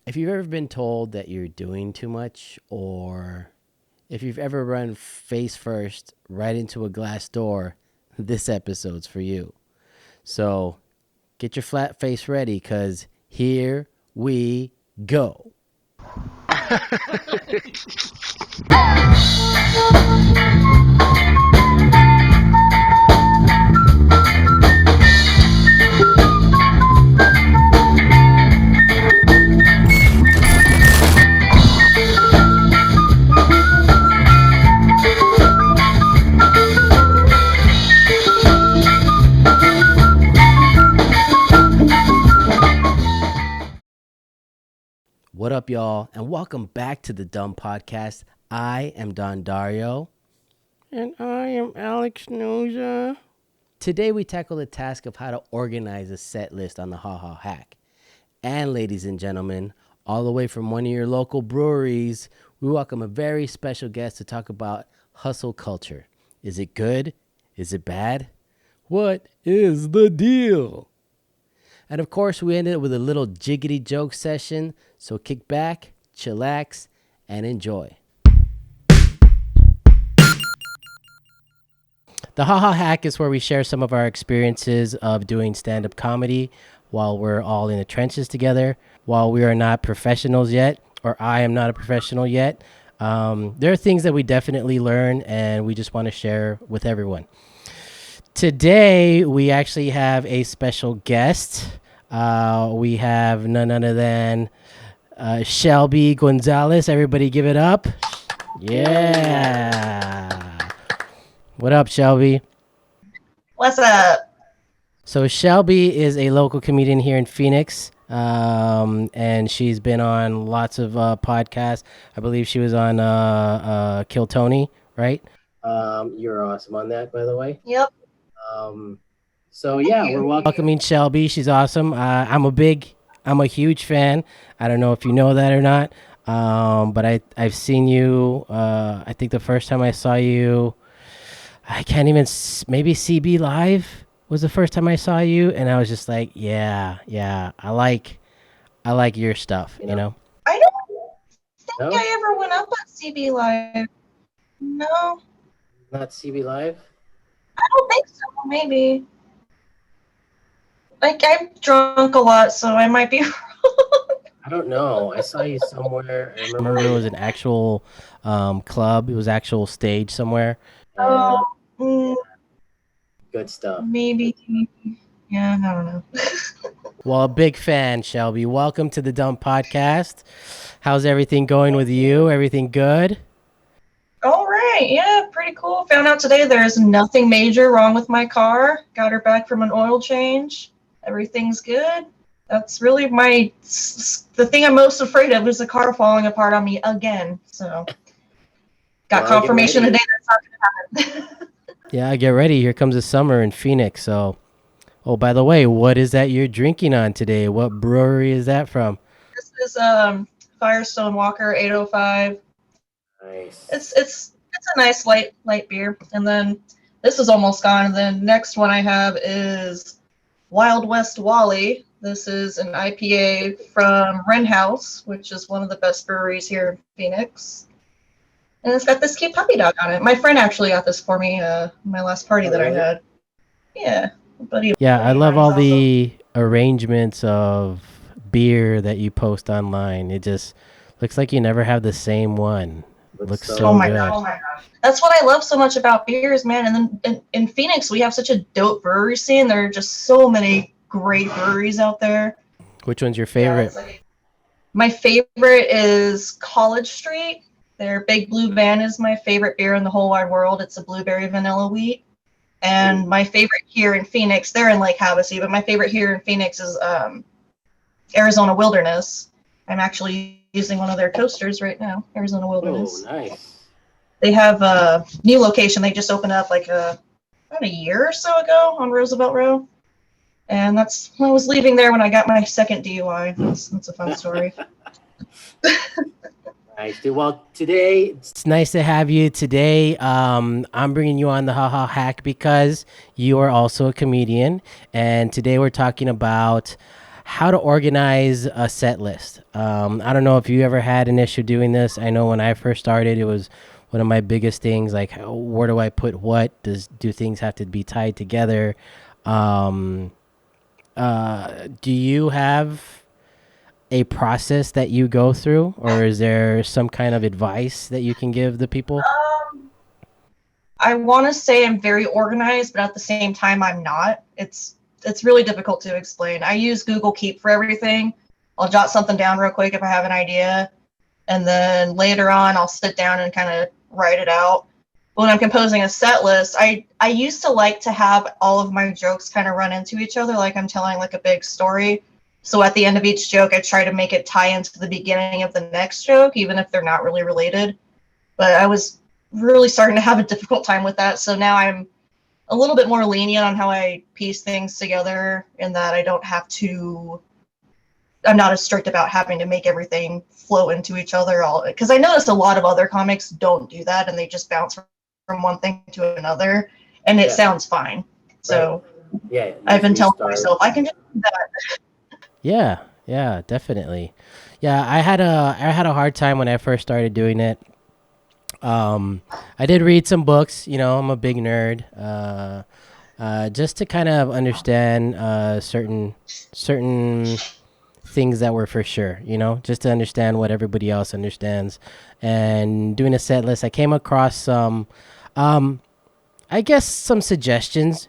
If you've ever been told that you're doing too much, or if you've ever run face first right into a glass door, this episode's for you. So get your flat face ready, because here we go. What up, y'all, and welcome back to the Dumb Podcast. I am Dario. And I am Alex Souza. Today we tackle the task of how to organize a set list on the HaHa Hack. And ladies and gentlemen, all the way from one of your local breweries, we welcome a very special guest to talk about hustle culture. Is it good? Is it bad? What is the deal? And of course, we ended it with a little Jiggity Joke Session, so kick back, chillax, and enjoy. The HaHa Hack is where we share some of our experiences of doing stand-up comedy while we're all in the trenches together. While we are not professionals yet, or I am not a professional yet, there are things that we definitely learn, and we just want to share with everyone. Today, we actually have a special guest. We have none other than Shelby Gonzales. Everybody give it up. Yeah. What up, Shelby? What's up? So Shelby is a local comedian here in Phoenix, and she's been on lots of podcasts. I believe she was on Kill Tony, right? You're awesome on that, by the way. Yep. So yeah, we're welcoming Shelby. She's awesome. I'm a huge fan. I don't know if you know that or not, but I've seen you. I think the first time I saw you, I can't even, maybe CB Live was the first time I saw you, and I was just like, yeah, I like your stuff, you know? I don't think I ever went up on CB Live. No. Not CB Live? I don't think so, maybe. Like, I'm drunk a lot, so I might be wrong. I don't know. I saw you somewhere. I remember it was an actual club. It was actual stage somewhere. Good stuff. Maybe. Yeah, I don't know. Well, a big fan, Shelby. Welcome to the Dumb Podcast. How's everything going with you? Everything good? All right. Yeah, pretty cool. Found out today there's nothing major wrong with my car. Got her back from an oil change. Everything's good. That's really the thing I'm most afraid of is the car falling apart on me again. So, got confirmation today that's not going to happen. Yeah, get ready. Here comes the summer in Phoenix. So, oh, by the way, what is that you're drinking on today? What brewery is that from? This is Firestone Walker 805. Nice. It's a nice light beer. And then this is almost gone. And then next one I have is Wild West Wally. This is an IPA from Wren House, which is one of the best breweries here in Phoenix. And it's got this cute puppy dog on it. My friend actually got this for me my last party that I had. Yeah. I love all the arrangements of beer that you post online. It just looks like you never have the same one. Looks so oh my good. gosh. That's what I love so much about beers, man. And then in Phoenix, we have such a dope brewery scene. There are just so many great breweries out there. Which one's your favorite? My favorite is College Street. Their Big Blue Van is my favorite beer in the whole wide world. It's a blueberry vanilla wheat. And my favorite here in Phoenix, they're in Lake Havasu, but my favorite here in Phoenix is Arizona Wilderness. I'm actually using one of their toasters right now, Arizona Wilderness. Oh, nice. They have a new location. They just opened up about a year or so ago on Roosevelt Road. And I was leaving there when I got my second DUI. That's a fun story. Nice. Well, today it's nice to have you. Today, I'm bringing you on the HaHa Hack because you are also a comedian, and today we're talking about how to organize a set list. I don't know if you ever had an issue doing this. I know when I first started, it was one of my biggest things. Like, where do I put what? Do things have to be tied together? Um, do you have a process that you go through, or is there some kind of advice that you can give the people? Um, I want to say I'm very organized, but at the same time, I'm not. It's really difficult to explain. I use Google Keep for everything. I'll jot something down real quick if I have an idea, and then later on, I'll sit down and kind of write it out. When I'm composing a set list, I used to like to have all of my jokes kind of run into each other, like I'm telling like a big story. So at the end of each joke, I try to make it tie into the beginning of the next joke, even if they're not really related. But I was really starting to have a difficult time with that. So now I'm a little bit more lenient on how I piece things together, in that I don't have to. I'm not as strict about having to make everything flow into each other. All because I noticed a lot of other comics don't do that, and they just bounce from one thing to another, and it sounds fine. So I've been telling myself I can just do that. Yeah, yeah, definitely. Yeah, I had a hard time when I first started doing it. Um, I did read some books. I'm a big nerd. Just to kind of understand certain things that were for sure. Just to understand what everybody else understands. And doing a set list, I came across some, um, I guess, some suggestions.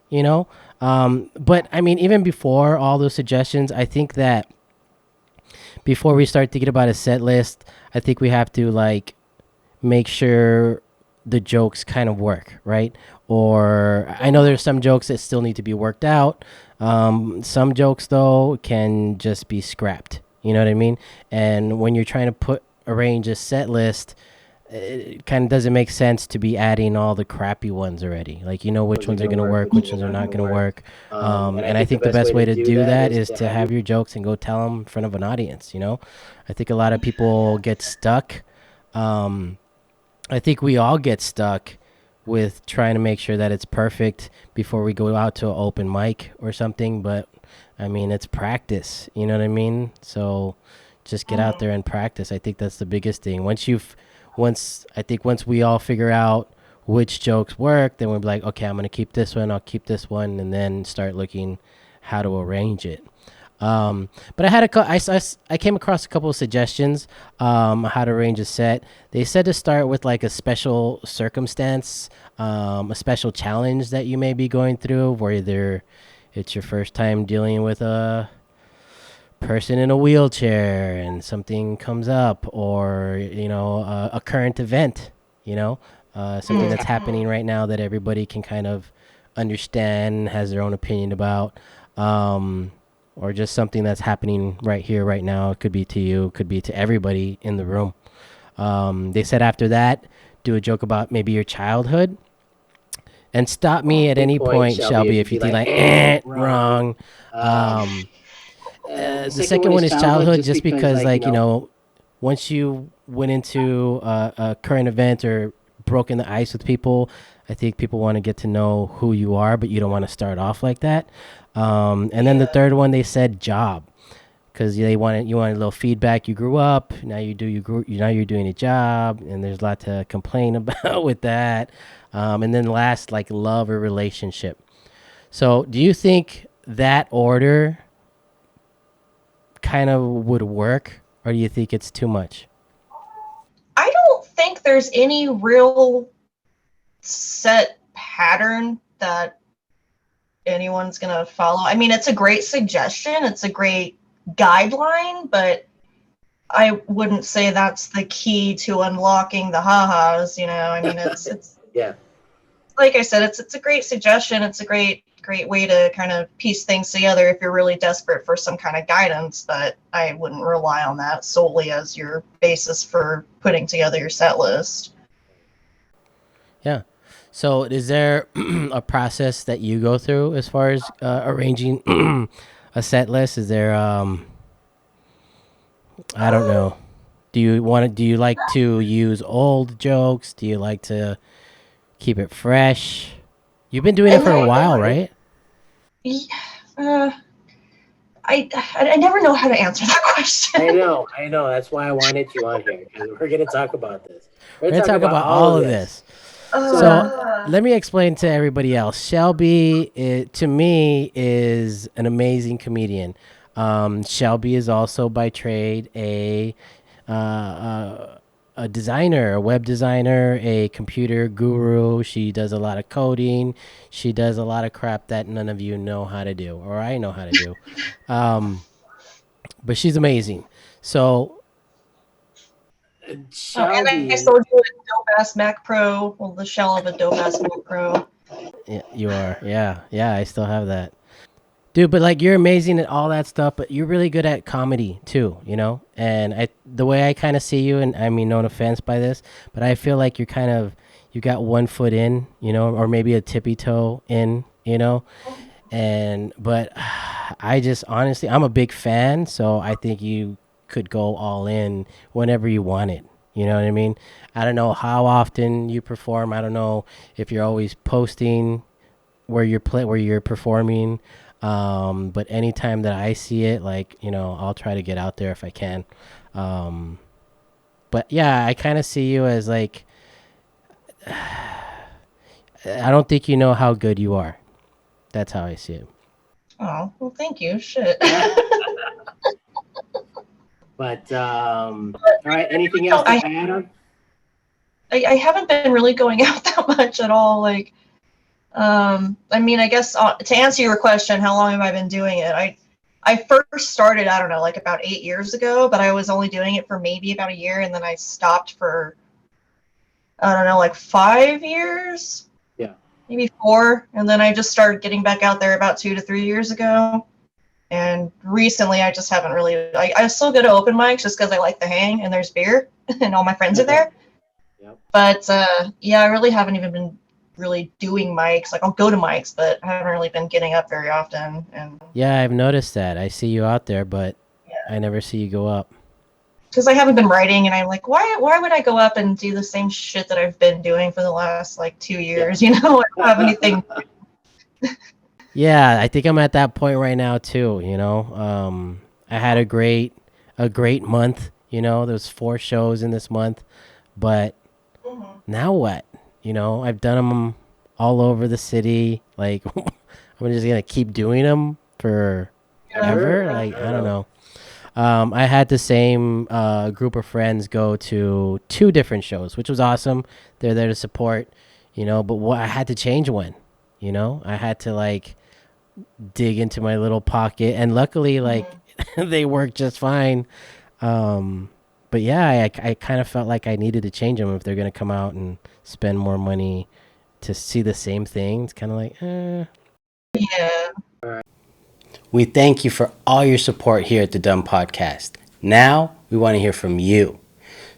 But I mean, even before all those suggestions, I think that before we start thinking about a set list, I think we have to like make sure the jokes kind of work, right? Or I know there's some jokes that still need to be worked out. Some jokes though can just be scrapped. You know what I mean? And when you're trying to arrange a set list, it kind of doesn't make sense to be adding all the crappy ones already. Like, which ones are going to work, which ones are not going to work. And I think the best way to do that is to have your jokes and go tell them in front of an audience. I think a lot of people get stuck. I think we all get stuck with trying to make sure that it's perfect before we go out to an open mic or something. But I mean, it's practice. You know what I mean? So just get out there and practice. I think that's the biggest thing. Once we all figure out which jokes work, then we'll be like, okay, I'm gonna keep this one. I'll keep this one, and then start looking how to arrange it. But I came across a couple of suggestions how to arrange a set. They said to start with like a special circumstance, a special challenge that you may be going through, where either it's your first time dealing with a person in a wheelchair and something comes up, or a current event, something that's happening right now that everybody can kind of understand, has their own opinion about. Or just something that's happening right here, right now. It could be to you, it could be to everybody in the room. They said after that, do a joke about maybe your childhood. And stop me at any point, Shelby, if you think like, wrong. The second one is childhood, just because, like, once you went into a current event or broken the ice with people, I think people want to get to know who you are, but you don't want to start off like that. And then the third one, they said job, because you wanted a little feedback. You grew up, now now you're doing a job, and there's a lot to complain about with that. And then last, like love or relationship. So, do you think that order kind of would work, or do you think it's too much? I don't think there's any real set pattern that anyone's gonna follow. I mean, it's a great suggestion, it's a great guideline, but I wouldn't say that's the key to unlocking the ha-has. I mean, it's Yeah. like I said, it's a great suggestion. It's a great way to kind of piece things together if you're really desperate for some kind of guidance, but I wouldn't rely on that solely as your basis for putting together your set list. Yeah. So, is there a process that you go through as far as arranging a set list? Is there, I don't know. Do you like to use old jokes? Do you like to keep it fresh? You've been doing it for a while, right? Uh, I never know how to answer that question. I know. That's why I wanted you on here, because we're going to talk about this. We're We're going to gonna talk talk about about all all of of this. this. So let me explain to everybody else. Shelby, to me, is an amazing comedian. Shelby is also by trade a designer, a web designer, a computer guru. She does a lot of coding. She does a lot of crap that none of you know how to do, or I know how to do. Um, but she's amazing. So Oh, and I Shelby, sold you a dope ass Mac Pro. Well, the shell of a dope ass Mac Pro. yeah, you are, yeah. I still have that. Dude, but like you're amazing at all that stuff, but you're really good at comedy too, you know? And the way I kind of see you, and I mean, no offense by this, but I feel like you got one foot in, you know, or maybe a tippy toe in, you know? But I just honestly, I'm a big fan, so I think you could go all in whenever you want it. You know what I mean? I don't know how often you perform. I don't know if you're always posting where you're performing. But anytime that I see it, like, you know, I'll try to get out there if I can. Um, but yeah, I kind of see you as like, I don't think you know how good you are. That's how I see it. Oh, well, thank you. Shit. but all right, anything else to add on? I haven't been really going out that much at all. Like, I mean, I guess to answer your question, how long have I been doing it? I first started, I don't know, like about 8 years ago, but I was only doing it for maybe about a year, and then I stopped for, I don't know, like 5 years, Yeah. maybe 4, and then I just started getting back out there about 2 to 3 years ago. And recently, I just haven't really. I still go to open mics just because I like the hang and there's beer and all my friends are there. Yep. But yeah, I really haven't even been really doing mics. Like I'll go to mics, but I haven't really been getting up very often. And Yeah, I've noticed that. I see you out there, but I never see you go up. because I haven't been writing, and I'm like, why would I go up and do the same shit that I've been doing for the last like 2 years? You know, I don't have anything. Yeah, I think I'm at that point right now too. You know, I had a great month. You know, there's 4 shows in this month, but now what? You know, I've done them all over the city. Like, I'm just gonna keep doing them forever. Like, I don't know. I had the same group of friends go to 2 different shows, which was awesome. They're there to support, you know. But I had to change one. You know, I had to like dig into my little pocket, and luckily, like they worked just fine. But yeah, I kind of felt like I needed to change them if they're gonna come out and spend more money to see the same thing. It's kind of like, Yeah. We thank you for all your support here at the Dumb Podcast. Now we want to hear from you.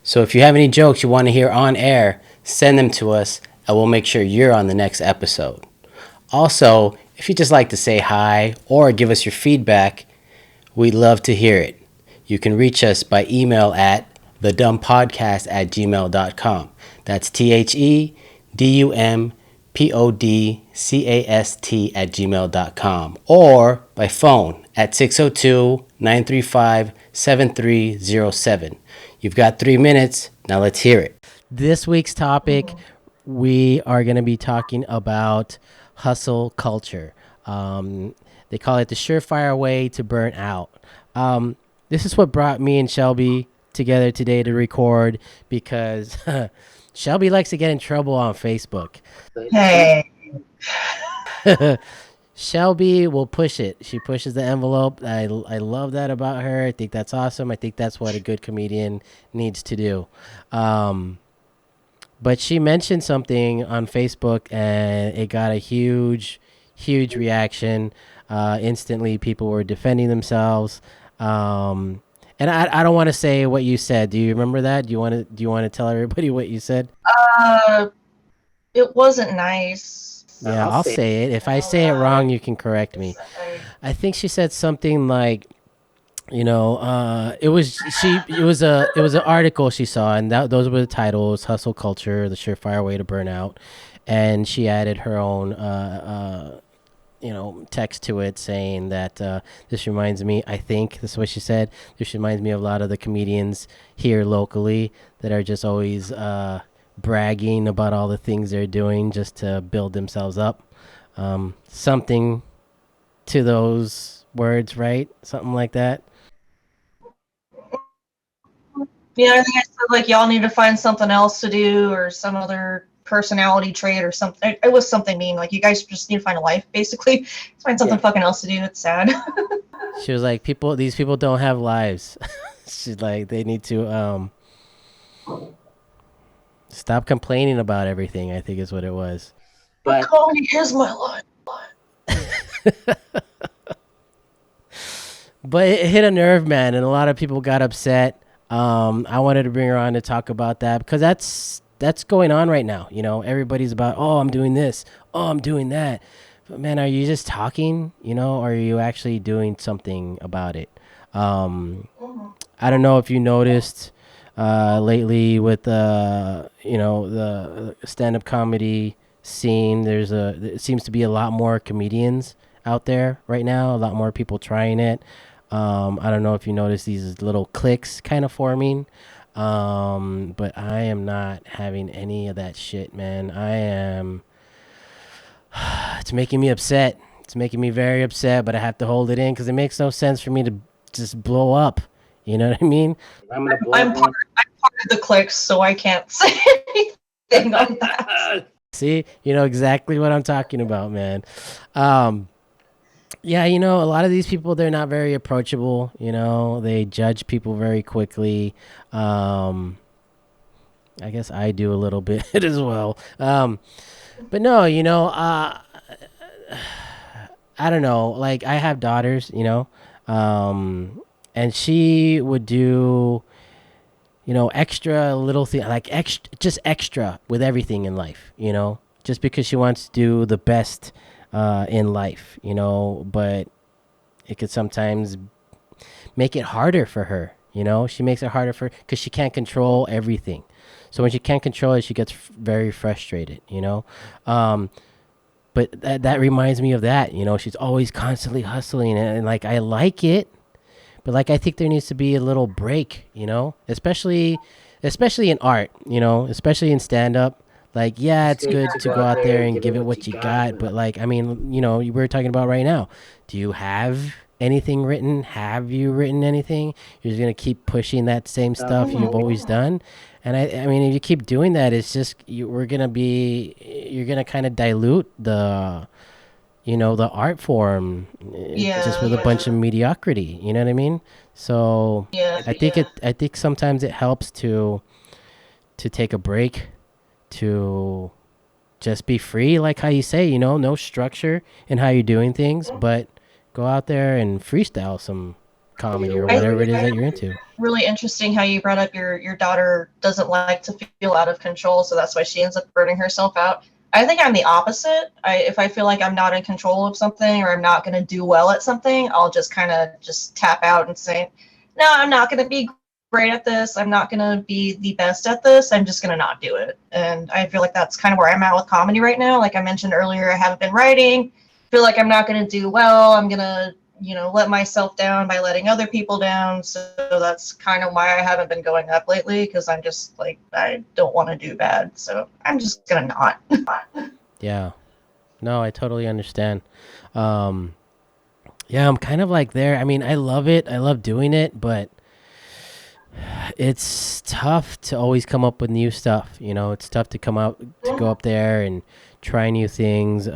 So if you have any jokes you want to hear on air, send them to us and we'll make sure you're on the next episode. Also, if you just like to say hi or give us your feedback, we'd love to hear it. You can reach us by email at thedumpodcast@gmail.com. That's THEDUMPODCAST@gmail.com, or by phone at 602-935-7307. You've got 3 minutes. Now let's hear it. this week's topic, we are going to be talking about hustle culture. They call it the surefire way to burn out. This is what brought me and Shelby together today to record because Shelby likes to get in trouble on Facebook. Hey. Shelby will push it. She pushes the envelope. I love that about her. I think that's awesome. I think that's what a good comedian needs to do. But she mentioned something on Facebook and it got a huge reaction. Instantly, people were defending themselves. And I don't want to say what you said. Do you remember that? Do you want to tell everybody what you said? It wasn't nice. Yeah, I'll say it. If I say it wrong, you can correct me. I think she said something like, you know, it was an article she saw, and those were the titles: "Hustle Culture: The Surefire Way to Burn Out," and she added her own text to it saying that this reminds me. I think this is what she said. This reminds me of a lot of the comedians here locally that are just always bragging about all the things they're doing just to build themselves up. Something to those words, right? Something like that. Yeah, I think I said like y'all need to find something else to do or some other personality trait or something. It was something mean. Like you guys just need to find a life, basically. Just find something fucking else to do. It's sad. She was like, these people don't have lives. She's like, they need to stop complaining about everything, I think is what it was. But comedy is my life. But it hit a nerve, man, and a lot of people got upset. I wanted to bring her on to talk about that because that's going on right now. Everybody's about, oh, I'm doing this, oh, I'm doing that. But man, are you just talking? Or are you actually doing something about it? I don't know if you noticed lately with the stand-up comedy scene. It seems to be a lot more comedians out there right now. A lot more people trying it. I don't know if you notice these little cliques kind of forming. But I am not having any of that shit, man. It's making me upset. It's making me very upset, but I have to hold it in because it makes no sense for me to just blow up. You know what I mean? I'm part of the cliques, so I can't say anything on that. See, you know exactly what I'm talking about, man. Yeah, a lot of these people, they're not very approachable. They judge people very quickly. I guess I do a little bit as well. But no, I don't know. Like, I have daughters, and she would do, extra little thing, like just extra with everything in life, just because she wants to do the best in life, but it could sometimes make it harder for her. She makes it harder because she can't control everything. So when she can't control it, she gets very frustrated, but that reminds me of that, she's always constantly hustling and like, I like it, but like, I think there needs to be a little break, especially in art, especially in stand up. Like, yeah, it's good to go out there and give it what you got. But like, I mean, we were talking about right now. Do you have anything written? Have you written anything? You're just going to keep pushing that same stuff you've always done. And I mean, if you keep doing that, it's just, you're going to kind of dilute the art form just with a bunch of mediocrity. You know what I mean? So I think sometimes it helps to take a break, to just be free, like how you say, no structure in how you're doing things, but go out there and freestyle some comedy or whatever it is that you're into. Really interesting how you brought up your daughter doesn't like to feel out of control, so that's why she ends up burning herself out. I think I'm the opposite. If I feel like I'm not in control of something or I'm not going to do well at something, I'll just kind of just tap out and say, no, I'm not going to be great at this. I'm not going to be the best at this. I'm just going to not do it. And I feel like that's kind of where I'm at with comedy right now. Like I mentioned earlier, I haven't been writing. Feel like I'm not going to do well. I'm going to, let myself down by letting other people down. So that's kind of why I haven't been going up lately, because I'm just like, I don't want to do bad. So I'm just going to not. Yeah. No, I totally understand. Yeah, I'm kind of like there. I mean, I love it. I love doing it, but it's tough to always come up with new stuff. It's tough to go up there and try new things.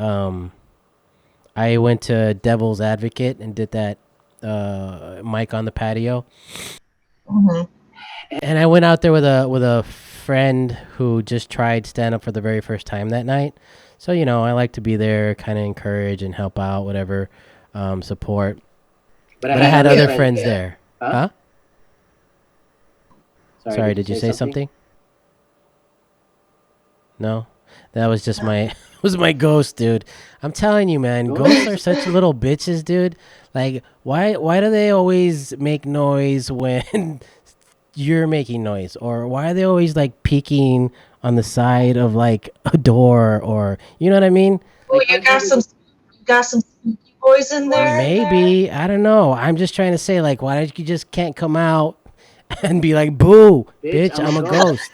I went to Devil's Advocate and did that mic on the patio. Mm-hmm. And I went out there with a friend who just tried stand up for the very first time that night. So, I like to be there, kind of encourage and help out, whatever, support. But I had other friends there. Huh? Sorry, did you say something? No? That was just my ghost, dude. I'm telling you, man, ghosts are such little bitches, dude. Like, why do they always make noise when you're making noise? Or why are they always like peeking on the side of like a door, or you know what I mean? Well, you got some got some spooky boys in there. Maybe. I don't know. I'm just trying to say, like, why don't you just can't come out and be like, boo, bitch, I'm a ghost.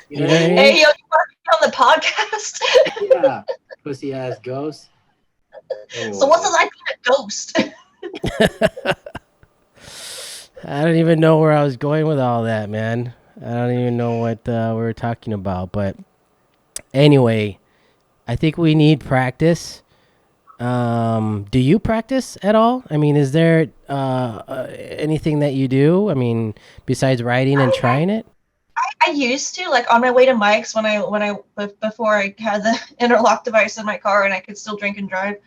You know what I mean? Hey, yo, you working on the podcast? Yeah, pussy ass ghost. Anyway. So what's it like being a ghost? I don't even know where I was going with all that, man. I don't even know what we were talking about. But anyway, I think we need practice. Do you practice at all? I mean, is there anything that you do? I mean, besides writing and trying it? I used to, like, on my way to Mike's before I had the interlock device in my car and I could still drink and drive.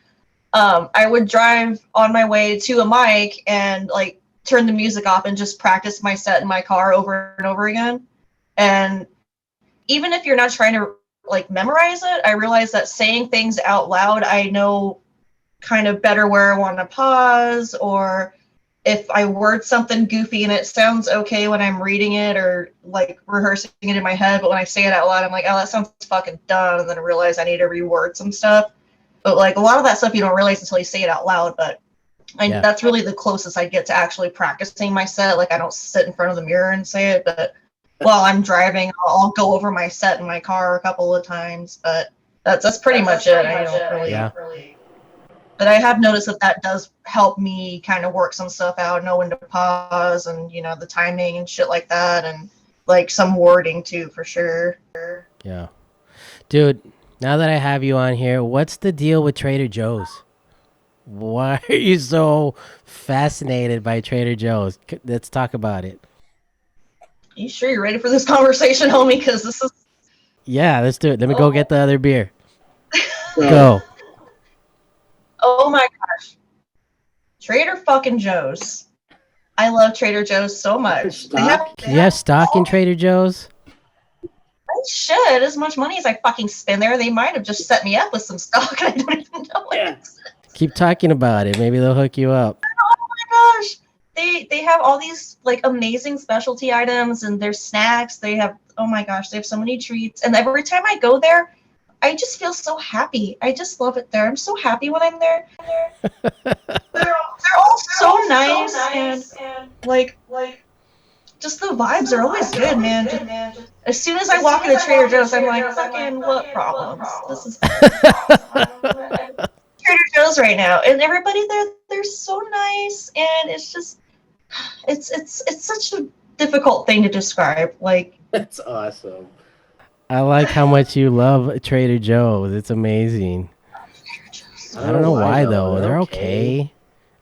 I would drive on my way to a mic and like turn the music off and just practice my set in my car over and over again. And even if you're not trying to like memorize it, I realize that saying things out loud, I know kind of better where I want to pause, or if I word something goofy and it sounds okay when I'm reading it or like rehearsing it in my head, but when I say it out loud, I'm like, oh, that sounds fucking dumb, and then I realize I need to reword some stuff. But like a lot of that stuff you don't realize until you say it out loud. But that's really the closest I get to actually practicing my set. Like I don't sit in front of the mirror and say it, but while I'm driving, I'll go over my set in my car a couple of times. But that's pretty much it. I don't really. But I have noticed that does help me kind of work some stuff out, know when to pause, and you know the timing and shit like that, and like some wording too, for sure. Yeah, dude. Now that I have you on here, what's the deal with Trader Joe's? Why are you so fascinated by Trader Joe's? Let's talk about it. You sure you're ready for this conversation, homie? Because this is... Yeah, let's do it. Let me go get the other beer. Go. Oh my gosh. Trader fucking Joe's. I love Trader Joe's so much. Can you have stock in Trader Joe's? I should. As much money as I fucking spend there, they might have just set me up with some stock. I don't even know it. Keep talking about it. Maybe they'll hook you up. Oh my gosh. They have all these like amazing specialty items and their snacks. They have, oh my gosh, they have so many treats. And every time I go there, I just feel so happy. I just love it there. I'm so happy when I'm there. They're all so nice and like just the vibes are always good, man. Just, as soon as I walk into Trader Joe's, I'm like, fucking what problems? This is Trader Joe's right now, and everybody there, they're so nice, and it's just, it's such a difficult thing to describe. Like, that's awesome. I like how much you love Trader Joe's. It's amazing. I don't know why though. They're okay.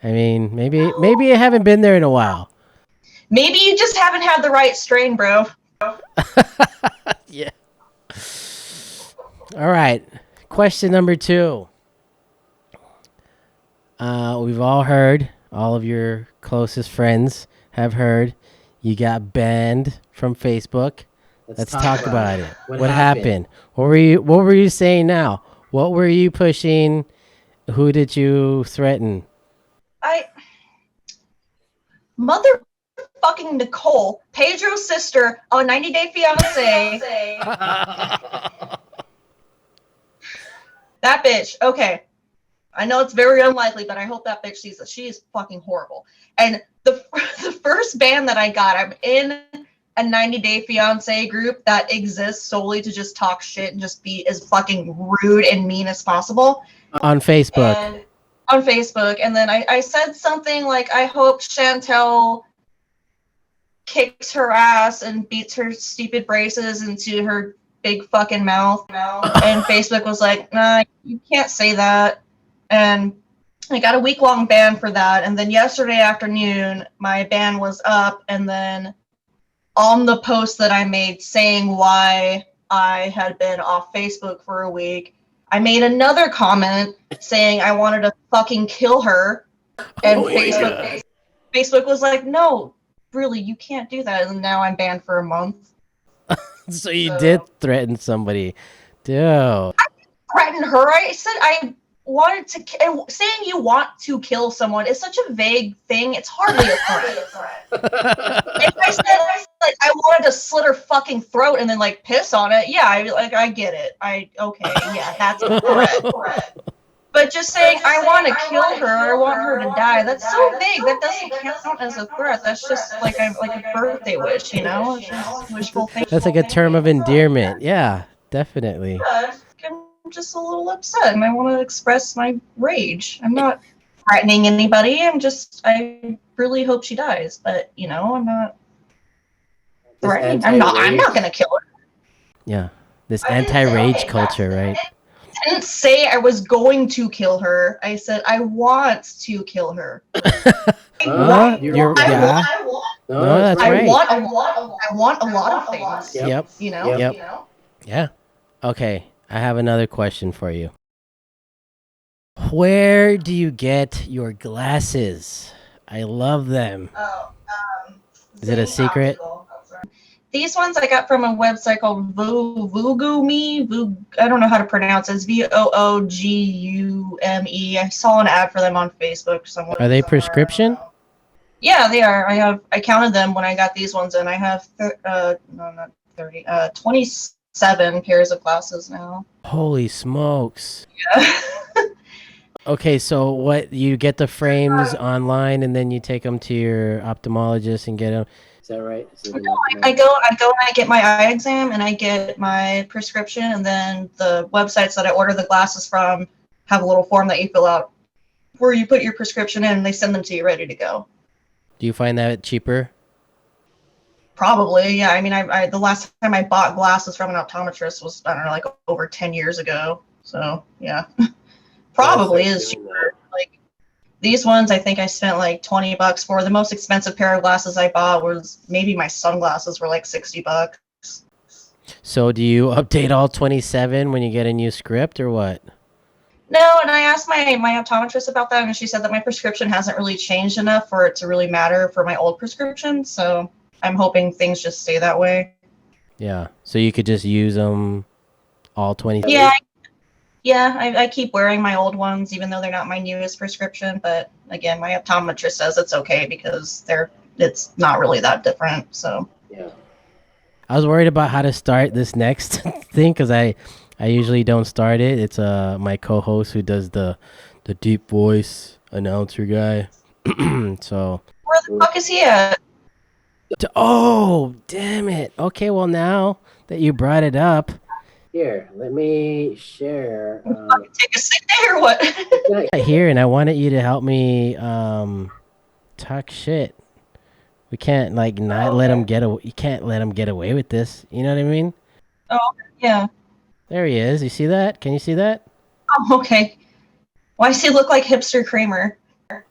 I mean, maybe I haven't been there in a while. Maybe you just haven't had the right strain, bro. Yeah. All right. Question number 2. We've all heard, all of your closest friends have heard, you got banned from Facebook. Let's talk about it. What happened? What were you saying now? What were you pushing? Who did you threaten? Motherfucking Nicole, Pedro's sister on 90 Day Fiancé. That bitch. Okay. I know it's very unlikely, but I hope that bitch sees it. She is fucking horrible. And the first ban that I got, I'm in a 90 Day Fiancé group that exists solely to just talk shit and just be as fucking rude and mean as possible. On Facebook. And then I said something like, I hope Chantel kicks her ass and beats her stupid braces into her big fucking mouth. And Facebook was like, nah, you can't say that. And I got a week-long ban for that. And then yesterday afternoon, my ban was up. And then on the post that I made saying why I had been off Facebook for a week, I made another comment saying I wanted to fucking kill her. And Facebook was like, no, really, you can't do that. And now I'm banned for a month. So you did threaten somebody. Dude. I didn't threaten her. I said I wanted to saying you want to kill someone is such a vague thing. It's hardly a threat. If I said like I wanted to slit her fucking throat and then like piss on it, yeah, I get it. Okay, yeah, that's a threat. But just saying, I want to kill her, or I want her to die, that's so vague. That doesn't count as a threat. That's just like a birthday wish, you know? It's just wishful thinking. That's like a term of endearment. Yeah, definitely. I'm just a little upset, and I want to express my rage. I'm not threatening anybody. I really hope she dies, but, you know, I'm not threatening. I'm not going to kill her. Yeah, this anti-rage culture, right? I didn't say I was going to kill her. I said I want to kill her. No, that's right. I want a lot of things. Yep. You know? Yep. Yeah. Okay, I have another question for you. Where do you get your glasses? I love them. Is it a secret? These ones I got from a website called Voogume. I don't know how to pronounce it. It's Voogume. I saw an ad for them on Facebook somewhere. Are they prescription? Yeah, they are. I counted them when I got these ones, and I have 27 pairs of glasses now. Holy smokes. Yeah. Okay, so what, you get the frames online and then you take them to your ophthalmologist and get them? Is that right? I go and I get my eye exam and I get my prescription, and then the websites that I order the glasses from have a little form that you fill out where you put your prescription in and they send them to you ready to go. Do you find that cheaper? Probably, yeah. I mean, I the last time I bought glasses from an optometrist was, I don't know, like over 10 years ago. So, yeah. Probably is cheaper. Like, these ones, I think I spent like $20 for. The most expensive pair of glasses I bought was maybe my sunglasses were like $60. So do you update all 27 when you get a new script or what? No, and I asked my optometrist about that, and she said that my prescription hasn't really changed enough for it to really matter for my old prescription. So I'm hoping things just stay that way. Yeah. So you could just use them all 27? Yeah, I keep wearing my old ones, even though they're not my newest prescription. But again, my optometrist says it's okay because it's not really that different. So yeah, I was worried about how to start this next thing because I usually don't start it. It's my co-host who does the deep voice announcer guy. So where the fuck is he at? Oh, damn it. Okay, well now that you brought it up. Here, let me share. Take a seat there or what? Here, and I wanted you to help me talk shit. We can't not let him get away. You can't let him get away with this. You know what I mean? Oh, yeah. There he is. You see that? Can you see that? Oh, okay. Why does he look like hipster Kramer?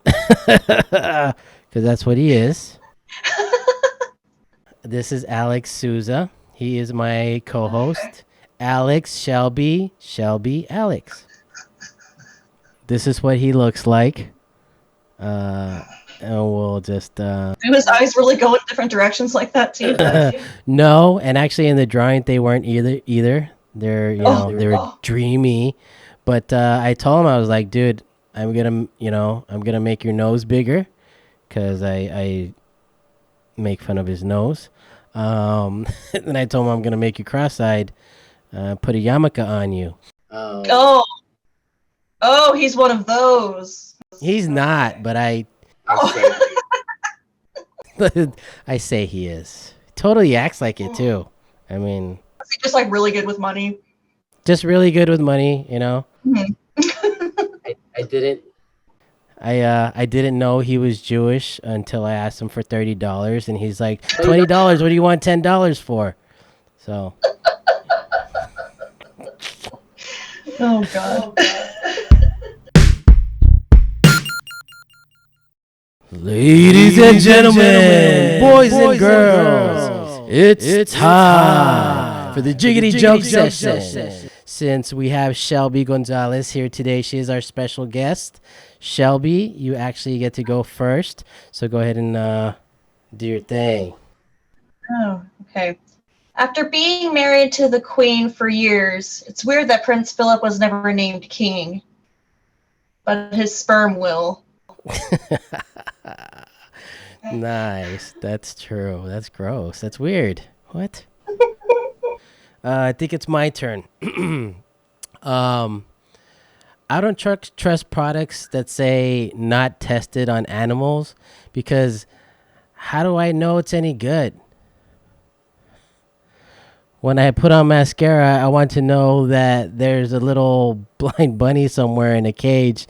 Because that's what he is. This is Alex Souza. He is my co-host. Alex, Shelby, Alex. This is what he looks like. And we'll just... Do his eyes really go in different directions like that too? No, and actually in the drawing they weren't either. They're, they were dreamy. But I told him, I was like, dude, I'm gonna make your nose bigger because I make fun of his nose. And I told him I'm gonna make you cross-eyed. Put a yarmulke on you. Oh, he's one of those. He's not, but I say he is. Totally acts like it too. I mean, is he just like really good with money? Just really good with money, you know. I didn't know he was Jewish until I asked him for $30, and he's like, $20. What do you want $10 for? So. Oh God. Ladies and gentlemen, boys and girls, it's time for the Jiggity Joke Session. Since we have Shelby Gonzales here today, she is our special guest. Shelby, you actually get to go first, so go ahead and do your thing. Oh, okay. After being married to the Queen for years, it's weird that Prince Philip was never named king, but his sperm will. Nice. That's true. That's gross. That's weird. What? I think it's my turn. I don't trust products that say not tested on animals because how do I know it's any good? When I put on mascara, I want to know that there's a little blind bunny somewhere in a cage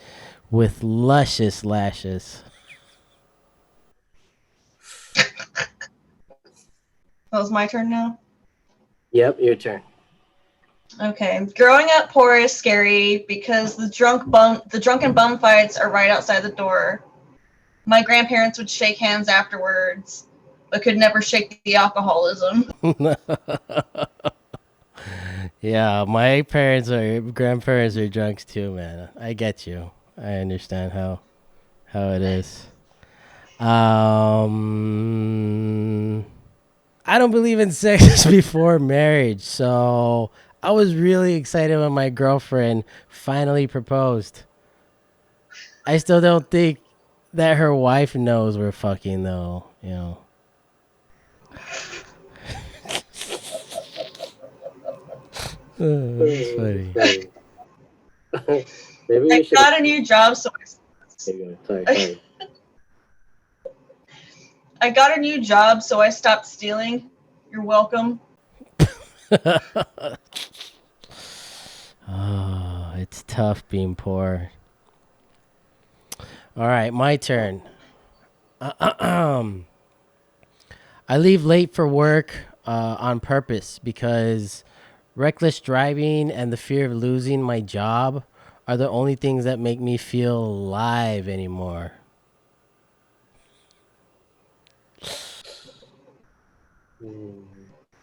with luscious lashes. That was my turn now. Yep, your turn. Okay. Growing up poor is scary because the drunken bum fights are right outside the door. My grandparents would shake hands afterwards, but could never shake the alcoholism. Yeah, my grandparents are drunks too, man. I get you. I understand how it is. I don't believe in sex before marriage, so I was really excited when my girlfriend finally proposed. I still don't think that her wife knows we're fucking though, you know. It's funny. Maybe I we should. got a new job, so Sorry. I got a new job, so I stopped stealing. You're welcome. Oh, it's tough being poor. All right, my turn. I leave late for work on purpose because reckless driving and the fear of losing my job are the only things that make me feel alive anymore.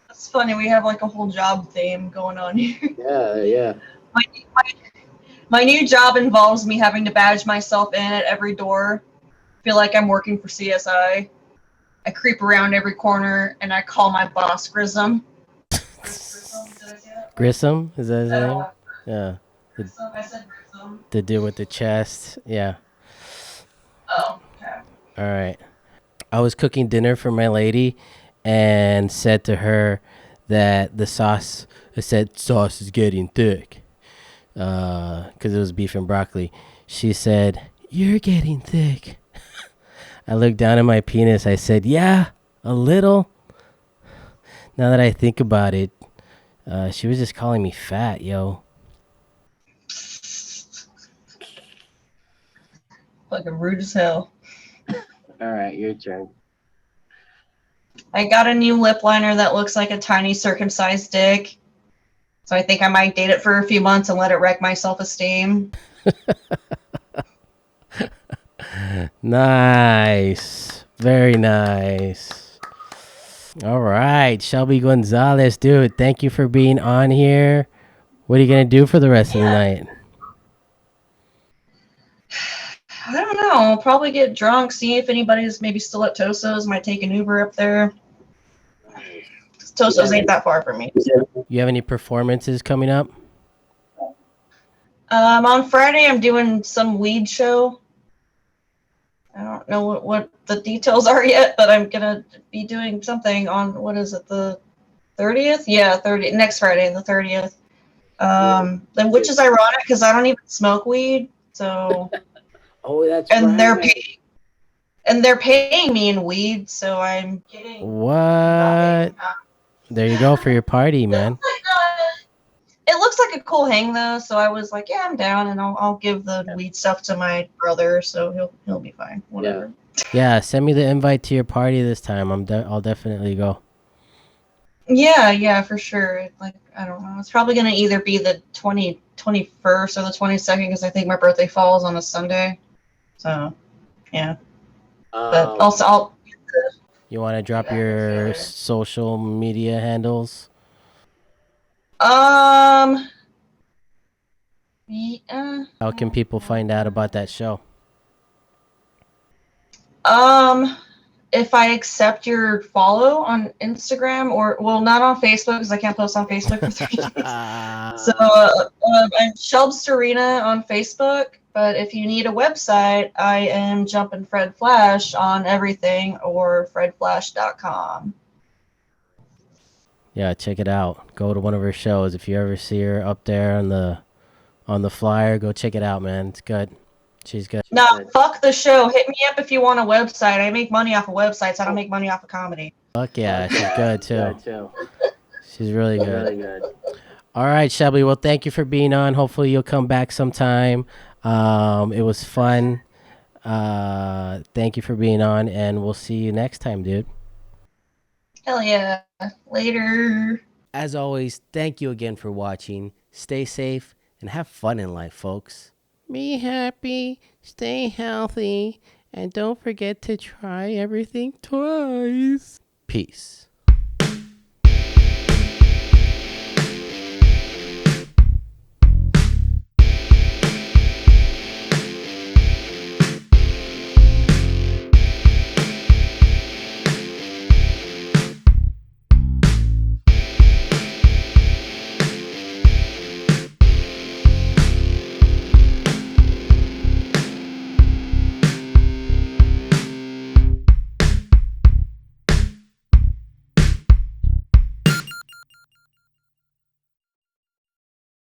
It's funny, we have like a whole job theme going on here. Yeah. My new job involves me having to badge myself in at every door. Feel like I'm working for CSI. I creep around every corner and I call my boss Grissom. Grissom? Did I say that? Grissom? Is that his I don't name? know. Yeah. Grissom? I said Grissom. The dude with the chest. Yeah. Oh, okay. All right. I was cooking dinner for my lady and said to her that sauce is getting thick because it was beef and broccoli. She said, "You're getting thick." I looked down at my penis. I said, "Yeah, a little." Now that I think about it, she was just calling me fat, yo. Fucking rude as hell. All right, your turn. I got a new lip liner that looks like a tiny circumcised dick. So I think I might date it for a few months and let it wreck my self-esteem. Nice. Very nice. All right, Shelby Gonzalez, dude, thank you for being on here. What are you going to do for the rest of the night? I don't know. I'll probably get drunk, see if anybody's maybe still at Toso's. Might take an Uber up there. Toso's ain't that far from me. You have any performances coming up? On Friday, I'm doing some weed show. I don't know what the details are yet, but I'm gonna be doing something on, what is it, the 30th? Yeah, next Friday, the 30th. Which is ironic because I don't even smoke weed, so. Oh, that's and right. they're paying me in weed, so I'm getting What? There you go for your party, man. It looks like a cool hang though, so I was like, yeah, I'm down, and I'll give the weed stuff to my brother, so he'll be fine. Whatever. Yeah, send me the invite to your party this time. I'll definitely go. Yeah, for sure. Like, I don't know. It's probably gonna either be the 21st or the 22nd because I think my birthday falls on a Sunday. So, yeah. But also, I'll. You want to drop your social media handles? Yeah. How can people find out about that show? If I accept your follow on Instagram well, not on Facebook because I can't post on Facebook for 3 days. So I'm Shelb Serena on Facebook, but if you need a website, I am Jumpin' Fred Flash on everything or fredflash.com. Yeah, check it out. Go to one of her shows if you ever see her up there on the on the flyer. Go check it out, man. It's good. She's good. No, fuck the show. Hit me up if you want a website. I make money off of websites. I don't make money off of comedy. Fuck yeah, she's good too. She's really good. All right, Shelby. Well, thank you for being on. Hopefully, you'll come back sometime. It was fun. Thank you for being on, and we'll see you next time, dude. Hell yeah. Later. As always, thank you again for watching. Stay safe and have fun in life, folks. Be happy, stay healthy, and don't forget to try everything twice. Peace.